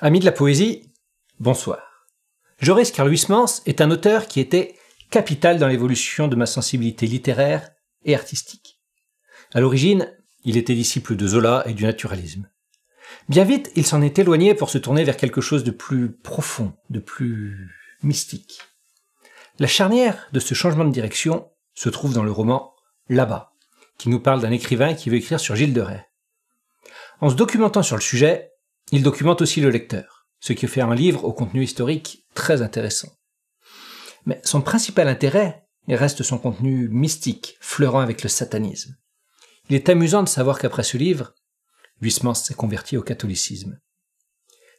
Amis de la poésie, bonsoir. Joris Carl Huysmans est un auteur qui était capital dans l'évolution de ma sensibilité littéraire et artistique. À l'origine, il était disciple de Zola et du naturalisme. Bien vite, il s'en est éloigné pour se tourner vers quelque chose de plus profond, de plus mystique. La charnière de ce changement de direction se trouve dans le roman Là-bas, qui nous parle d'un écrivain qui veut écrire sur Gilles de Rais. En se documentant sur le sujet, il documente aussi le lecteur, ce qui fait un livre au contenu historique très intéressant. Mais son principal intérêt reste son contenu mystique, fleurant avec le satanisme. Il est amusant de savoir qu'après ce livre, Huysmans s'est converti au catholicisme.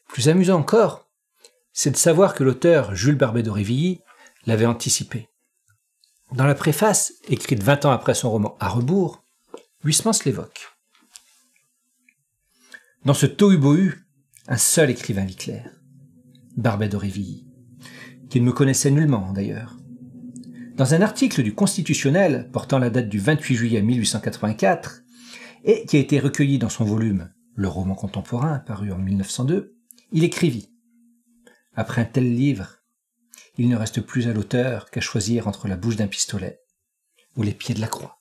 Plus amusant encore, c'est de savoir que l'auteur Jules Barbet d'Aurevilly l'avait anticipé. Dans la préface, écrite 20 ans après son roman À rebours, Huysmans l'évoque. Dans ce tohu-bohu, un seul écrivain vit clair, Barbet d'Aurevilly, qu'il ne me connaissait nullement d'ailleurs. Dans un article du Constitutionnel portant la date du 28 juillet 1884, et qui a été recueilli dans son volume Le roman contemporain, paru en 1902, il écrivit « Après un tel livre, il ne reste plus à l'auteur qu'à choisir entre la bouche d'un pistolet ou les pieds de la croix. »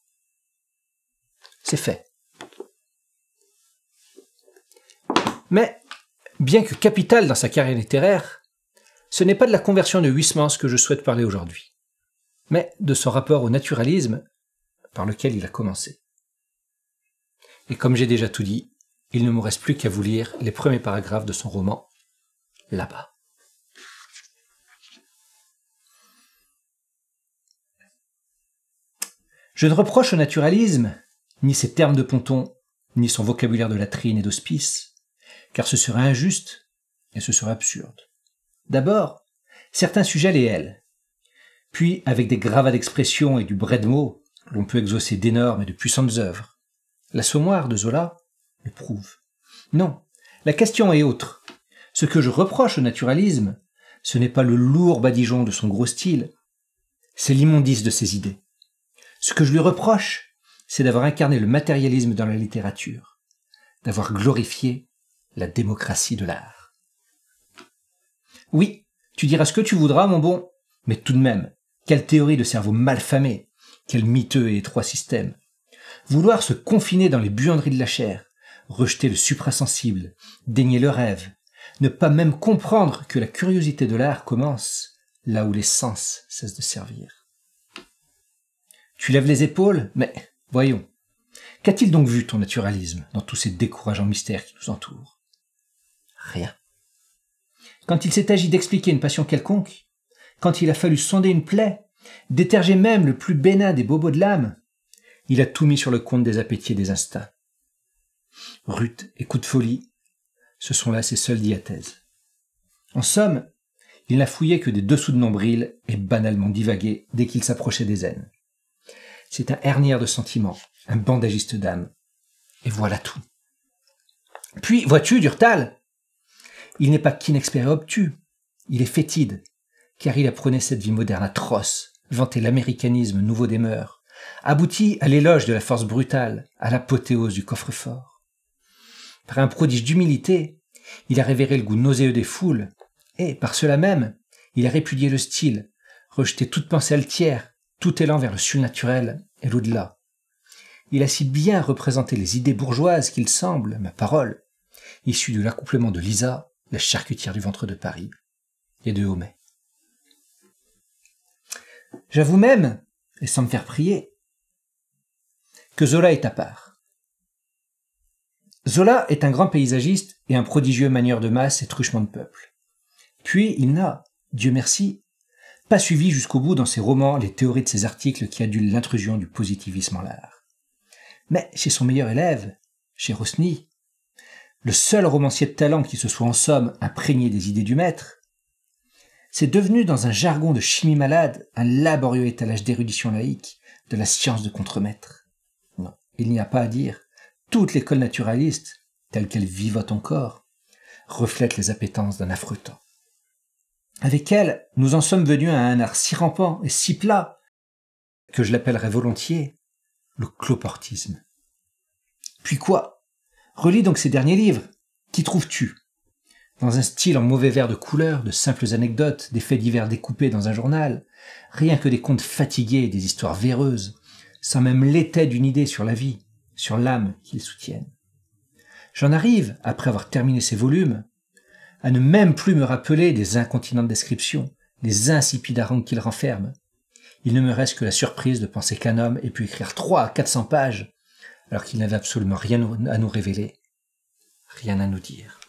C'est fait. Mais, bien que capital dans sa carrière littéraire, ce n'est pas de la conversion de Huysmans que je souhaite parler aujourd'hui, mais de son rapport au naturalisme par lequel il a commencé. Et comme j'ai déjà tout dit, il ne me reste plus qu'à vous lire les premiers paragraphes de son roman « Là-bas ». Je ne reproche au naturalisme ni ses termes de ponton, ni son vocabulaire de latrine et d'hospice, car ce serait injuste et ce serait absurde. D'abord, certains sujets les hèlent. Puis, avec des gravats d'expression et du brais de mots, l'on peut exaucer d'énormes et de puissantes œuvres. L'Assommoir de Zola le prouve. Non, la question est autre. Ce que je reproche au naturalisme, ce n'est pas le lourd badigeon de son gros style, c'est l'immondice de ses idées. Ce que je lui reproche, c'est d'avoir incarné le matérialisme dans la littérature, d'avoir glorifié la démocratie de l'art. Oui, tu diras ce que tu voudras, mon bon, mais tout de même, quelle théorie de cerveau malfamé, quel miteux et étroit système. Vouloir se confiner dans les buanderies de la chair, rejeter le suprasensible, dénier le rêve, ne pas même comprendre que la curiosité de l'art commence là où les sens cessent de servir. Tu lèves les épaules, mais voyons, qu'a-t-il donc vu ton naturalisme dans tous ces décourageants mystères qui nous entourent ? Rien. Quand il s'est agi d'expliquer une passion quelconque, quand il a fallu sonder une plaie, déterger même le plus bénin des bobos de l'âme, il a tout mis sur le compte des appétits et des instincts. Rut et coup de folie, ce sont là ses seules diathèses. En somme, il n'a fouillé que des dessous de nombril et banalement divagué dès qu'il s'approchait des aines. C'est un hernière de sentiments, un bandagiste d'âme. Et voilà tout. Puis, vois-tu, Durtal, il n'est pas qu'inexpert et obtus, il est fétide, car il apprenait cette vie moderne atroce, vantait l'américanisme nouveau des mœurs, aboutit à l'éloge de la force brutale, à l'apothéose du coffre-fort. Par un prodige d'humilité, il a révéré le goût nauséeux des foules, et, par cela même, il a répudié le style, rejeté toute pensée altière, tout élan vers le surnaturel et l'au-delà. Il a si bien représenté les idées bourgeoises qu'il semble, ma parole, issu de l'accouplement de Lisa, la charcutière du ventre de Paris, et de Homais. J'avoue même, et sans me faire prier, que Zola est à part. Zola est un grand paysagiste et un prodigieux manieur de masse et truchement de peuple. Puis il n'a, Dieu merci, pas suivi jusqu'au bout dans ses romans les théories de ses articles qui adulent l'intrusion du positivisme en l'art. Mais chez son meilleur élève, chez Rosny, le seul romancier de talent qui se soit en somme imprégné des idées du maître, c'est devenu dans un jargon de chimie malade un laborieux étalage d'érudition laïque de la science de contremaître. Non, il n'y a pas à dire, toute l'école naturaliste, telle qu'elle vivote encore, reflète les appétences d'un affreux temps. Avec elle, nous en sommes venus à un art si rampant et si plat que je l'appellerais volontiers le cloportisme. Puis quoi ? Relis donc ces derniers livres. Qu'y trouves-tu ? dans un style en mauvais vers de couleur, de simples anecdotes, des faits divers découpés dans un journal, rien que des contes fatigués, des histoires véreuses, sans même l'étai d'une idée sur la vie, sur l'âme qu'ils soutiennent. J'en arrive, après avoir terminé ces volumes, à ne même plus me rappeler des incontinentes descriptions, des insipides harangues qu'ils renferment. Il ne me reste que la surprise de penser qu'un homme ait pu écrire 300 à 400 pages, alors qu'il n'avait absolument rien à nous révéler, rien à nous dire.